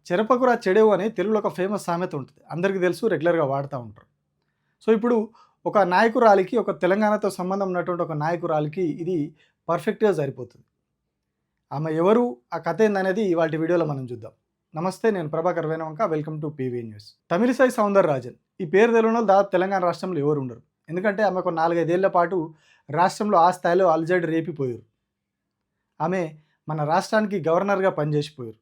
చెరపకురా చెడేవు అని తెలుగులో ఒక ఫేమస్ సామెత ఉంటుంది. అందరికీ తెలుసు, రెగ్యులర్‌గా వాడుతా ఉంటారు. సో, ఇప్పుడు ఒక నాయకురాలికి, ఒక తెలంగాణతో సంబంధం ఉన్నటువంటి ఒక నాయకురాలికి ఇది పర్ఫెక్ట్‌గా సరిపోతుంది. ఆమె ఎవరు? ఆ కథ ఏందనేది ఇవాల్టి వీడియోలో మనం చూద్దాం. నమస్తే, నేను Prabhakar Venavanka. Welcome to PV news. Tamilisai Soundararajan. ఈ పేరు తెలియనోళ్ళు దాదాపు తెలంగాణ రాష్ట్రంలో ఎవరు ఉండరు. ఎందుకంటే ఆమె ఒక 4, 5 ఏళ్ల పాటు రాష్ట్రంలో ఆ స్థాయిలో అలజడి రేపిపోయారు. ఆమె మన రాష్ట్రానికి గవర్నర్‌గా పనిచేసిపోయారు.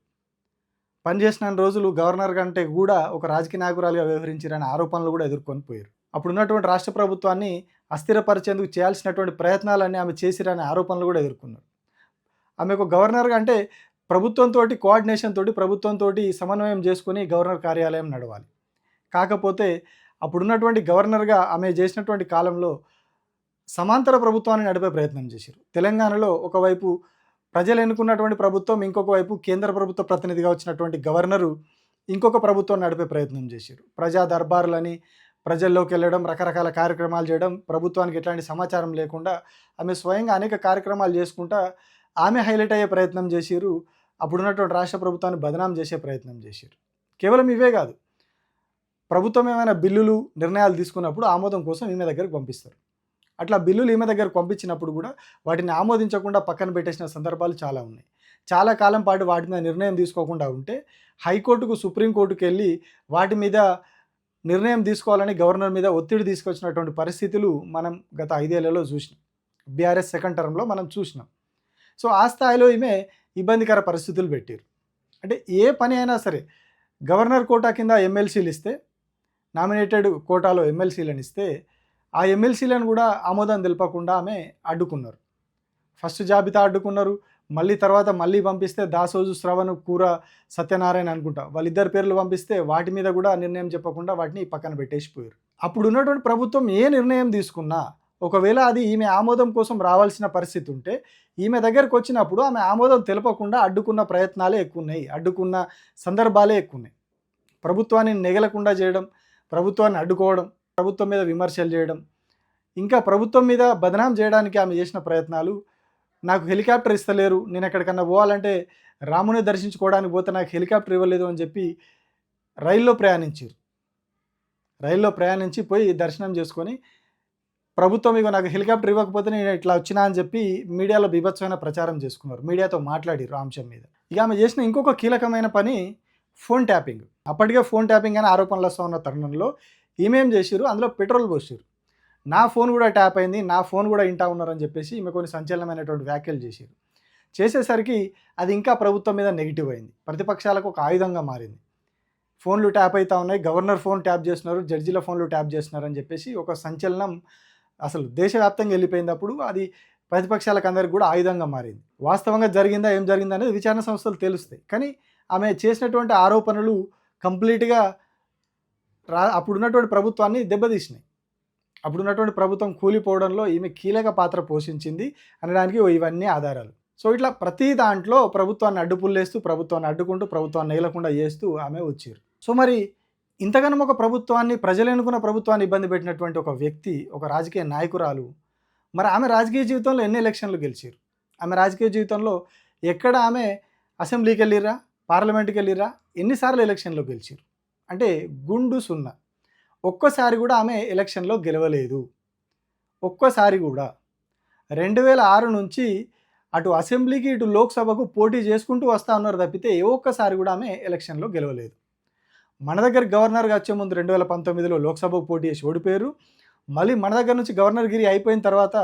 పనిచేసిన రోజులు గవర్నర్ కంటే కూడా ఒక రాజకీయ నాయకురాలుగా వ్యవహరించారనే ఆరోపణలు కూడా ఎదుర్కొని పోయారు. అప్పుడున్నటువంటి రాష్ట్ర ప్రభుత్వాన్ని అస్థిరపరిచేందుకు చేయాల్సినటువంటి ప్రయత్నాలన్నీ ఆమె చేసిరనే ఆరోపణలు కూడా ఎదుర్కొన్నారు. ఆమె ఒక గవర్నర్గా అంటే ప్రభుత్వంతో కోఆర్డినేషన్ తోటి, ప్రభుత్వంతో సమన్వయం చేసుకొని గవర్నర్ కార్యాలయం నడవాలి. కాకపోతే అప్పుడున్నటువంటి గవర్నర్గా ఆమె చేసినటువంటి కాలంలో సమాంతర ప్రభుత్వాన్ని నడిపే ప్రయత్నం చేశారు. తెలంగాణలో ఒకవైపు ప్రజలు ఎన్నుకున్నటువంటి ప్రభుత్వం, ఇంకొక వైపు కేంద్ర ప్రభుత్వ ప్రతినిధిగా వచ్చినటువంటి గవర్నరు ఇంకొక ప్రభుత్వం నడిపే ప్రయత్నం చేశారు. ప్రజా దర్బారులని, ప్రజల్లోకి వెళ్ళడం, రకరకాల కార్యక్రమాలు చేయడం, ప్రభుత్వానికి ఎట్లాంటి సమాచారం లేకుండా ఆమె స్వయంగా అనేక కార్యక్రమాలు చేసుకుంటా ఆమె హైలైట్ అయ్యే ప్రయత్నం చేశారు. అప్పుడున్నటువంటి రాష్ట్ర ప్రభుత్వాన్ని బదనాం చేసే ప్రయత్నం చేశారు. కేవలం ఇవే కాదు, ప్రభుత్వం ఏమైనా బిల్లులు, నిర్ణయాలు తీసుకున్నప్పుడు ఆమోదం కోసం ఈమె దగ్గరకు పంపిస్తారు. అట్లా బిల్లులు ఈమె దగ్గరకు పంపించినప్పుడు కూడా వాటిని ఆమోదించకుండా పక్కన పెట్టేసిన సందర్భాలు చాలా ఉన్నాయి. చాలా కాలం పాటు వాటి మీద నిర్ణయం తీసుకోకుండా ఉంటే హైకోర్టుకు, సుప్రీంకోర్టుకు వెళ్ళి వాటి మీద నిర్ణయం తీసుకోవాలని గవర్నర్ మీద ఒత్తిడి తీసుకొచ్చినటువంటి పరిస్థితులు మనం గత 5 ఏళ్లలో చూసినాం. బీఆర్ఎస్ సెకండ్ టర్మ్లో మనం చూసినాం. సో ఆ స్థాయిలో ఈమె ఇబ్బందికర పరిస్థితులు పెట్టారు. అంటే ఏ పని అయినా సరే గవర్నర్ కోటా కింద ఎమ్మెల్సీలు ఇస్తే, నామినేటెడ్ కోటాలో ఎమ్మెల్సీలను ఇస్తే ఆ ఎమ్మెల్సీలను కూడా ఆమోదం తెలపకుండా ఆమె అడ్డుకున్నారు. ఫస్ట్ జాబితా అడ్డుకున్నారు, తర్వాత పంపిస్తే దాసోజు, శ్రవణ్, కూర, సత్యనారాయణ అనుకుంటా వాళ్ళిద్దరు పేర్లు పంపిస్తే వాటి మీద కూడా నిర్ణయం చెప్పకుండా వాటిని పక్కన పెట్టేసిపోయారు. అప్పుడు ఉన్నటువంటి ప్రభుత్వం ఏ నిర్ణయం తీసుకున్నా, ఒకవేళ అది ఈమె ఆమోదం కోసం రావాల్సిన పరిస్థితి ఉంటే ఈమె దగ్గరకు వచ్చినప్పుడు ఆమె ఆమోదం తెలపకుండా అడ్డుకున్న ప్రయత్నాలే ఎక్కువ ఉన్నాయి, అడ్డుకున్న సందర్భాలే ఎక్కువ ఉన్నాయి. ప్రభుత్వాన్ని నెగలకుండా చేయడం, ప్రభుత్వాన్ని అడ్డుకోవడం, ప్రభుత్వం మీద విమర్శలు చేయడం, ఇంకా ప్రభుత్వం మీద బదనాం చేయడానికి ఆమె చేసిన ప్రయత్నాలు. నాకు హెలికాప్టర్ ఇస్తలేరు, నేను ఎక్కడికన్నా పోవాలంటే రాముని దర్శించుకోవడానికి పోతే నాకు హెలికాప్టర్ ఇవ్వలేదు అని చెప్పి రైల్లో ప్రయాణించారు. రైల్లో ప్రయాణించి పోయి దర్శనం చేసుకొని ప్రభుత్వం ఇక నాకు హెలికాప్టర్ ఇవ్వకపోతే నేను ఇట్లా వచ్చినా అని చెప్పి మీడియాలో బీభత్సమైన ప్రచారం చేసుకున్నారు. మీడియాతో మాట్లాడారు ఆ అంశం మీద. ఇక ఆమె చేసిన ఇంకొక కీలకమైన పని ఫోన్ ట్యాపింగ్. అప్పటికే ఫోన్ ట్యాపింగ్ అని ఆరోపణలు వస్తూ ఉన్న తరుణంలో ఈమె ఏం చేశారు, అందులో పెట్రోల్ పోసారు. నా ఫోన్ కూడా ట్యాప్ అయింది, నా ఫోన్ కూడా ఇంటా ఉన్నారని చెప్పేసి ఈమె కొన్ని సంచలనమైనటువంటి వ్యాఖ్యలు చేశారు. చేసేసరికి అది ఇంకా ప్రభుత్వం మీద నెగిటివ్ అయింది, ప్రతిపక్షాలకు ఒక ఆయుధంగా మారింది. ఫోన్లు ట్యాప్ అవుతూ ఉన్నాయి, గవర్నర్ ఫోన్ ట్యాప్ చేస్తున్నారు, జడ్జీల ఫోన్లు ట్యాప్ చేస్తున్నారు అని చెప్పేసి ఒక సంచలనం అసలు దేశవ్యాప్తంగా వెళ్ళిపోయింది. అప్పుడు అది ప్రతిపక్షాలకు అందరికి కూడా ఆయుధంగా మారింది. వాస్తవంగా జరిగిందా, ఏం జరిగిందా అనేది విచారణ సంస్థలు తెలుస్తాయి. కానీ ఆమె చేసినటువంటి ఆరోపణలు కంప్లీట్గా అప్పుడున్నటువంటి ప్రభుత్వాన్ని దెబ్బతీసినాయి. అప్పుడున్నటువంటి ప్రభుత్వం కూలిపోవడంలో ఈమె కీలక పాత్ర పోషించింది అనడానికి ఇవన్నీ ఆధారాలు. సో ఇట్లా ప్రతి దాంట్లో ప్రభుత్వాన్ని అడ్డుపుల్లేస్తూ, ప్రభుత్వాన్ని అడ్డుకుంటూ, ప్రభుత్వాన్ని నేలకుండా చేస్తూ ఆమె వచ్చారు. సో మరి ఇంతగానం ఒక ప్రభుత్వాన్ని, ప్రజలు ఎన్నుకున్న ప్రభుత్వాన్ని ఇబ్బంది పెట్టినటువంటి ఒక వ్యక్తి, ఒక రాజకీయ నాయకురాలు, మరి ఆమె రాజకీయ జీవితంలో ఎన్ని ఎలక్షన్లు గెలిచారు? ఆమె రాజకీయ జీవితంలో ఎక్కడ ఆమె అసెంబ్లీకి వెళ్ళిరా, పార్లమెంట్కి వెళ్ళిరా, ఎన్నిసార్లు ఎలక్షన్లో గెలిచారు? అంటే గుండు సున్నా. ఒక్కసారి కూడా ఆమె ఎలక్షన్లో గెలవలేదు. ఒక్కసారి కూడా 2006 నుంచి అటు అసెంబ్లీకి, ఇటు లోక్సభకు పోటీ చేసుకుంటూ వస్తూ ఉన్నారు తప్పితే ఏ ఒక్కసారి కూడా ఆమె ఎలక్షన్లో గెలవలేదు. మన దగ్గర గవర్నర్గా వచ్చే ముందు 2019లో లోక్సభకు పోటీ చేసి ఓడిపోయారు. మళ్ళీ మన దగ్గర నుంచి గవర్నర్గిరి అయిపోయిన తర్వాత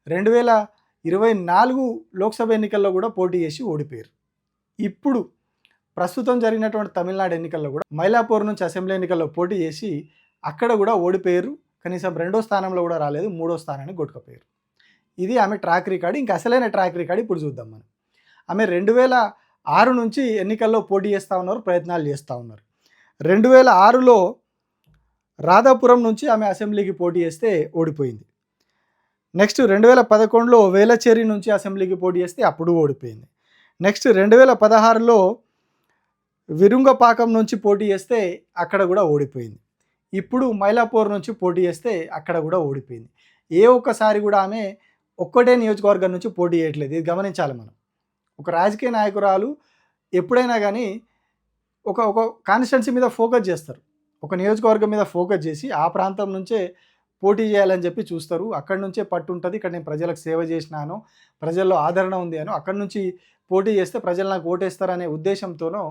2024 లోక్సభ ఎన్నికల్లో కూడా పోటీ చేసి ఓడిపోయారు. ఇప్పుడు ప్రస్తుతం జరిగినటువంటి తమిళనాడు ఎన్నికల్లో కూడా మైలాపూర్ నుంచి అసెంబ్లీ ఎన్నికల్లో పోటీ చేసి అక్కడ కూడా ఓడిపోయారు. కనీసం 2వ స్థానంలో కూడా రాలేదు, 3వ స్థానాన్ని కొట్టుకుపోయారు. ఇది ఆమె ట్రాక్ రికార్డు. ఇంకా అసలైన ట్రాక్ రికార్డు ఇప్పుడు చూద్దాం మనం. ఆమె 2006 నుంచి ఎన్నికల్లో పోటీ చేస్తూ ఉన్నారు, ప్రయత్నాలు చేస్తూ ఉన్నారు. 2006లో రాధాపురం నుంచి ఆమె అసెంబ్లీకి పోటీ చేస్తే ఓడిపోయింది. నెక్స్ట్ 2011లో వేలచేరి నుంచి అసెంబ్లీకి పోటీ చేస్తే అప్పుడు ఓడిపోయింది. నెక్స్ట్ 2016లో విరుంగపాకం నుంచి పోటీ చేస్తే అక్కడ కూడా ఓడిపోయింది. ఇప్పుడు మైలాపూర్ నుంచి పోటీ చేస్తే అక్కడ కూడా ఓడిపోయింది. ఏ ఒక్కసారి కూడా ఆమె ఒక్కటే నియోజకవర్గం నుంచి పోటీ చేయట్లేదు. ఇది గమనించాలి మనం. ఒక రాజకీయ నాయకురాలు ఎప్పుడైనా కానీ ఒక ఒక కాన్స్టిట్యున్సీ మీద ఫోకస్ చేస్తారు. ఒక నియోజకవర్గం మీద ఫోకస్ చేసి ఆ ప్రాంతం నుంచే పోటీ చేయాలని చెప్పి చూస్తారు. అక్కడి నుంచే పట్టుంటది. ఇక్కడ నేను ప్రజలకు సేవ చేసినాను, ప్రజల్లో ఆదరణ ఉంది అనో, అక్కడి నుంచి పోటీ చేస్తే ప్రజలు నాకు ఓటేస్తారనే ఉద్దేశంతోనో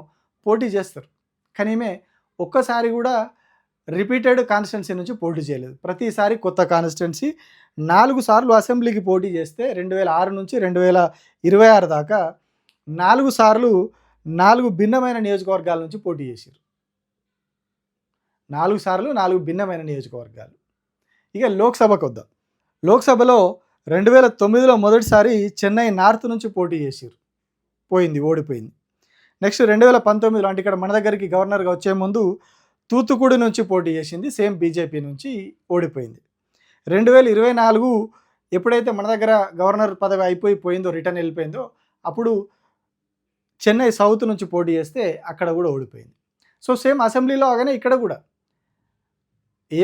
పోటీ చేస్తారు. కానీ ఈమె ఒక్కసారి కూడా రిపీటెడ్ కాన్స్టిట్యున్సీ నుంచి పోటీ చేయలేదు. ప్రతిసారి కొత్త కాన్స్టిట్యున్సీ 4 సార్లు అసెంబ్లీకి పోటీ చేస్తే 2006 నుంచి 2026 దాకా 4 సార్లు 4 భిన్నమైన నియోజకవర్గాల నుంచి పోటీ చేసిర్రు. 4 సార్లు 4 భిన్నమైన నియోజకవర్గాలు. ఇక లోక్సభకొద్దాం. లోక్సభలో 2009లో మొదటిసారి చెన్నై నార్త్ నుంచి పోటీ చేసిర్రు. ఓడిపోయింది. నెక్స్ట్ 2019లో అంటే ఇక్కడ మన దగ్గరికి గవర్నర్గా వచ్చే ముందు తూత్తుకుడి నుంచి పోటీ చేసింది, సేమ్ బీజేపీ నుంచి ఓడిపోయింది. 2024 ఎప్పుడైతే మన దగ్గర గవర్నర్ పదవి అయిపోయిందో, రిటర్న్ వెళ్ళిపోయిందో, అప్పుడు చెన్నై సౌత్ నుంచి పోటీ చేస్తే అక్కడ కూడా ఓడిపోయింది. సో సేమ్ అసెంబ్లీలో అవగానే ఇక్కడ కూడా ఏ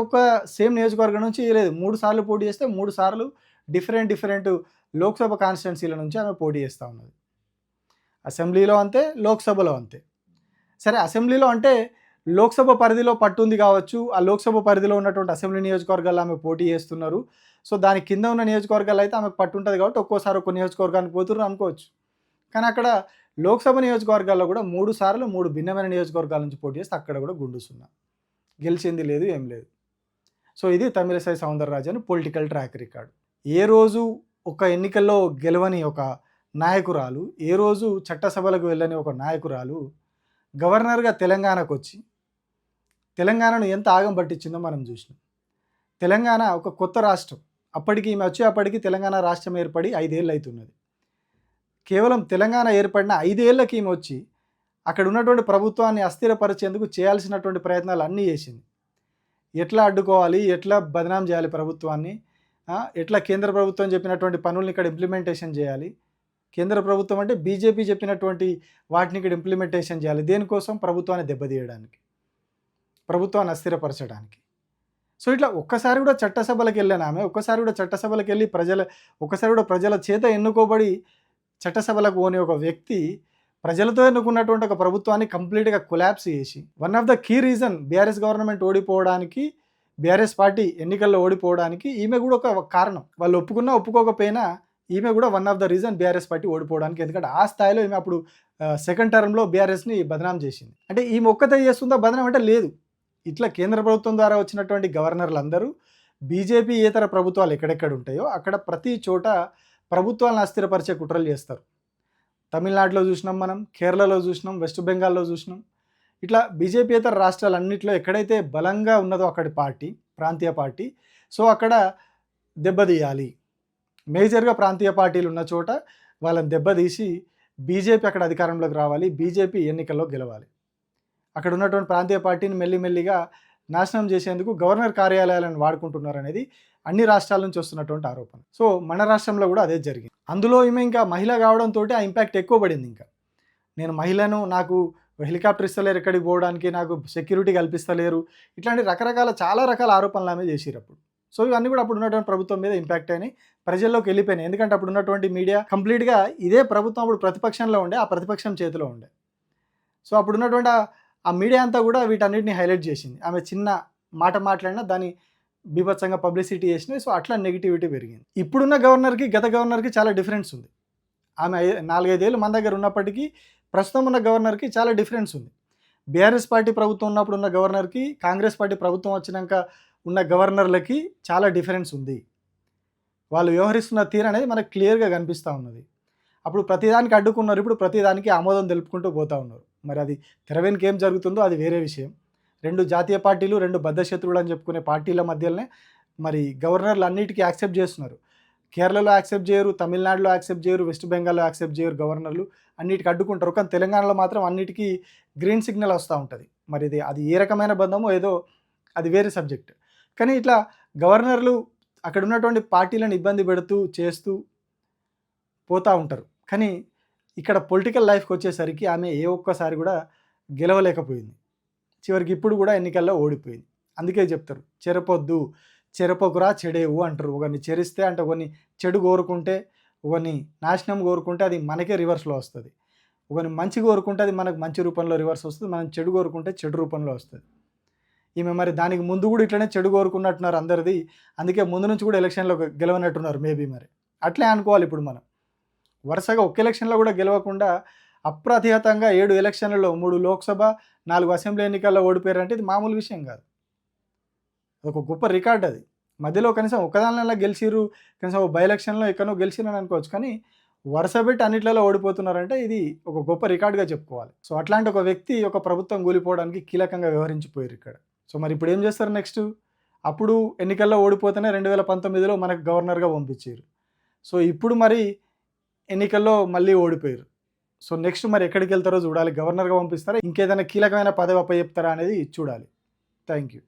ఒక్క సేమ్ నియోజకవర్గం నుంచి లేదు. 3 సార్లు పోటీ చేస్తే 3 సార్లు డిఫరెంట్ లోక్సభ కాన్స్టిట్యున్సీల నుంచి ఆమె పోటీ చేస్తూ ఉన్నది. అసెంబ్లీలో అంతే, లోక్సభలో అంతే. సరే, అసెంబ్లీలో అంటే లోక్సభ పరిధిలో పట్టుంది కావచ్చు, ఆ లోక్సభ పరిధిలో ఉన్నటువంటి అసెంబ్లీ నియోజకవర్గాల్లో ఆమె పోటీ చేస్తున్నారు. సో దాని కింద ఉన్న నియోజకవర్గాలు అయితే ఆమెకు పట్టుంటుంది కాబట్టి ఒక్కోసారి ఒక్కో నియోజకవర్గానికి పోతున్నారు అనుకోవచ్చు. కానీ అక్కడ లోక్సభ నియోజకవర్గాల్లో కూడా 3 సార్లు 3 భిన్నమైన నియోజకవర్గాల నుంచి పోటీ చేస్తే అక్కడ కూడా గుండు సున్నా, గెలిచింది లేదు, ఏం లేదు. సో ఇది Tamilisai Soundararajan political track record. ఏ రోజు ఒక ఎన్నికల్లో గెలవని ఒక నాయకురాలు, ఏ రోజు చట్టసభలకు వెళ్ళని ఒక నాయకురాలు గవర్నర్గా తెలంగాణకు వచ్చి తెలంగాణను ఎంత ఆగం పట్టించిందో మనం చూసినాం. తెలంగాణ ఒక కొత్త రాష్ట్రం. అప్పటికి తెలంగాణ రాష్ట్రం ఏర్పడి 5 ఏళ్ళు అవుతున్నది. కేవలం తెలంగాణ ఏర్పడిన 5 ఏళ్ళకి ఈమె వచ్చి అక్కడ ఉన్నటువంటి ప్రభుత్వాన్ని అస్థిరపరిచేందుకు చేయాల్సినటువంటి ప్రయత్నాలు అన్నీ చేసింది. ఎట్లా అడ్డుకోవాలి, ఎట్లా బదనాం చేయాలి ప్రభుత్వాన్ని, ఎట్లా కేంద్ర ప్రభుత్వం చెప్పినటువంటి పనులను ఇక్కడ ఇంప్లిమెంటేషన్ చేయాలి. కేంద్ర ప్రభుత్వం అంటే బీజేపీ చెప్పినటువంటి వాటిని ఇక్కడ ఇంప్లిమెంటేషన్ చేయాలి. దేనికోసం? ప్రభుత్వాన్ని దెబ్బతీయడానికి, ప్రభుత్వాన్ని అస్థిరపరచడానికి. సో ఇట్లా ఒక్కసారి కూడా చట్టసభలకు వెళ్ళాను ఆమె, ఒక్కసారి కూడా చట్టసభలకు వెళ్ళి ఒక్కసారి కూడా ప్రజల చేత ఎన్నుకోబడి చట్టసభలకు పోని ఒక వ్యక్తి ప్రజలతో ఎన్నుకున్నటువంటి ఒక ప్రభుత్వాన్ని కంప్లీట్గా కొలాప్స్ చేసి, one of the key reason BRS government ఓడిపోవడానికి, బీఆర్ఎస్ పార్టీ ఎన్నికల్లో ఓడిపోవడానికి ఈమె కూడా ఒక కారణం. వాళ్ళు ఒప్పుకున్నా ఒప్పుకోకపోయినా ఈమె కూడా one of the reason BRS party ఓడిపోవడానికి. ఎందుకంటే ఆ స్థాయిలో ఈమె అప్పుడు సెకండ్ టర్మ్లో బీఆర్ఎస్ని బదనాం చేసింది. అంటే ఈమె ఒక్కతే చేస్తుందా బదనాం అంటే? లేదు. ఇట్లా కేంద్ర ప్రభుత్వం ద్వారా వచ్చినటువంటి గవర్నర్లు అందరూ బీజేపీ ఏతర ప్రభుత్వాలు ఎక్కడెక్కడ ఉంటాయో అక్కడ ప్రతి చోట ప్రభుత్వాలను అస్థిరపరిచే కుట్రలు చేస్తారు. తమిళనాడులో చూసినాం మనం, కేరళలో చూసినాం, వెస్ట్ బెంగాల్లో చూసినాం. ఇట్లా బీజేపీయేతర రాష్ట్రాలన్నింటిలో ఎక్కడైతే బలంగా ఉన్నదో అక్కడి పార్టీ, ప్రాంతీయ పార్టీ, సో అక్కడ దెబ్బతీయాలి. మేజర్గా ప్రాంతీయ పార్టీలు ఉన్న చోట వాళ్ళని దెబ్బతీసి బీజేపీ అక్కడ అధికారంలోకి రావాలి, బీజేపీ ఎన్నికల్లో గెలవాలి. అక్కడ ఉన్నటువంటి ప్రాంతీయ పార్టీని మెల్లిమెల్లిగా నాశనం చేసేందుకు గవర్నర్ కార్యాలయాలను వాడుకుంటున్నారు అనేది అన్ని రాష్ట్రాల నుంచి వస్తున్నటువంటి ఆరోపణ. సో మన రాష్ట్రంలో కూడా అదే జరిగింది. అందులో ఈమె ఇంకా మహిళ కావడంతో ఆ ఇంపాక్ట్ ఎక్కువ పడింది. ఇంకా నేను మహిళను, నాకు హెలికాప్టర్ ఇస్తలేరు ఎక్కడికి పోవడానికి, నాకు సెక్యూరిటీ కల్పిస్తలేరు, ఇట్లాంటి చాలా రకాల ఆరోపణలు ఆమె చేసిరు అప్పుడు. సో ఇవన్నీ కూడా అప్పుడు ఉన్నటువంటి ప్రభుత్వం మీద ఇంపాక్ట్ అయినాయి, ప్రజల్లోకి వెళ్ళిపోయినాయి. ఎందుకంటే అప్పుడు ఉన్నటువంటి మీడియా కంప్లీట్గా ఇదే ప్రభుత్వం అప్పుడు ప్రతిపక్షంలో ఉండే, ఆ ప్రతిపక్షం చేతిలో ఉండే. సో అప్పుడు ఉన్నటువంటి ఆ మీడియా అంతా కూడా వీటన్నిటిని హైలైట్ చేసింది. ఆమె చిన్న మాట మాట్లాడినా దాన్ని బీభత్సంగా పబ్లిసిటీ చేసినాయి. సో అట్లా నెగిటివిటీ పెరిగింది. ఇప్పుడున్న గవర్నర్కి గత గవర్నర్కి చాలా డిఫరెన్స్ ఉంది. ఆమె 4-5 ఏళ్ళు మన దగ్గర ఉన్నప్పటికీ ప్రస్తుతం ఉన్న గవర్నర్కి చాలా డిఫరెన్స్ ఉంది. బీఆర్ఎస్ పార్టీ ప్రభుత్వం ఉన్నప్పుడు ఉన్న గవర్నర్కి, కాంగ్రెస్ పార్టీ ప్రభుత్వం వచ్చినాక ఉన్న గవర్నర్లకి చాలా డిఫరెన్స్ ఉంది. వాళ్ళు వ్యవహరిస్తున్న తీరు అనేది మనకు క్లియర్గా కనిపిస్తూ ఉన్నది. అప్పుడు ప్రతిదానికి అడ్డుకున్నారు, ఇప్పుడు ప్రతిదానికి ఆమోదం తెలుపుకుంటూ పోతూ ఉన్నారు. మరి అది తెర వెనుక ఏం జరుగుతుందో అది వేరే విషయం. 2 జాతీయ పార్టీలు, 2 బద్ధశత్రువులు అని చెప్పుకునే పార్టీల మధ్యలోనే మరి గవర్నర్లు అన్నిటికీ యాక్సెప్ట్ చేస్తున్నారు. కేరళలో యాక్సెప్ట్ చేయరు, తమిళనాడులో యాక్సెప్ట్ చేయరు, వెస్ట్ బెంగాల్లో యాక్సెప్ట్ చేయరు గవర్నర్లు, అన్నిటికీ అడ్డుకుంటారు. కానీ తెలంగాణలో మాత్రం అన్నిటికీ గ్రీన్ సిగ్నల్ వస్తూ ఉంటుంది. మరి అది ఏ రకమైన బంధమో ఏదో అది వేరే సబ్జెక్ట్. కానీ ఇట్లా గవర్నర్లు అక్కడ ఉన్నటువంటి పార్టీలను ఇబ్బంది పెడుతూ చేస్తూ పోతూ ఉంటారు. కానీ ఇక్కడ పొలిటికల్ లైఫ్కి వచ్చేసరికి ఆమె ఏ ఒక్కసారి కూడా గెలవలేకపోయింది. చివరికి ఇప్పుడు కూడా ఎన్నికల్లో ఓడిపోయింది. అందుకే చెప్తారు చెరపొకురా చెడేవు అంటారు. ఒకరిని చెరిస్తే అంటే ఒకరిని చెడు కోరుకుంటే, ఒకరిని నాశనం కోరుకుంటే అది మనకే రివర్స్లో వస్తుంది. ఒకరిని మంచి కోరుకుంటే అది మనకు మంచి రూపంలో రివర్స్ వస్తుంది, మనం చెడు కోరుకుంటే చెడు రూపంలో వస్తుంది. ఈమె మరి దానికి ముందు కూడా ఇట్లనే చెడు కోరుకున్నట్టున్నారు అందరిది, అందుకే ముందు నుంచి కూడా ఎలక్షన్లో గెలవనట్టున్నారు మేబీ. మరి అట్లే అనుకోవాలి ఇప్పుడు మనం. వరుసగా ఒక్క ఎలక్షన్లో కూడా గెలవకుండా అప్రతిహతంగా 7 ఎలక్షన్లలో 3 లోక్సభ 4 అసెంబ్లీ ఎన్నికల్లో ఓడిపోయారంటే ఇది మామూలు విషయం కాదు. ఒక గొప్ప రికార్డ్ అది. మధ్యలో కనీసం ఒకదానిలో గెలిచిర్రు, కనీసం బై ఎలక్షన్లో ఎక్కడో గెలిచిరని అనుకోవచ్చు, కానీ వరుస పెట్టి అన్నిట్లలో ఓడిపోతున్నారంటే ఇది ఒక గొప్ప రికార్డుగా చెప్పుకోవాలి. సో అట్లాంటి ఒక వ్యక్తి ఒక ప్రభుత్వం కూలిపోవడానికి కీలకంగా వ్యవహరించిపోయారు ఇక్కడ. సో మరి ఇప్పుడు ఏం చేస్తారు నెక్స్ట్? అప్పుడు ఎన్నికల్లో ఓడిపోతేనే 2019లో మనకు గవర్నర్గా పంపించారు. సో ఇప్పుడు మరి ఎన్నికల్లో మళ్ళీ ఓడిపోయారు. సో నెక్స్ట్ మరి ఎక్కడికి వెళ్తారో చూడాలి. గవర్నర్గా పంపిస్తారా, ఇంకేదైనా కీలకమైన పదవి అప్పచెప్తారా అనేది చూడాలి. Thank you.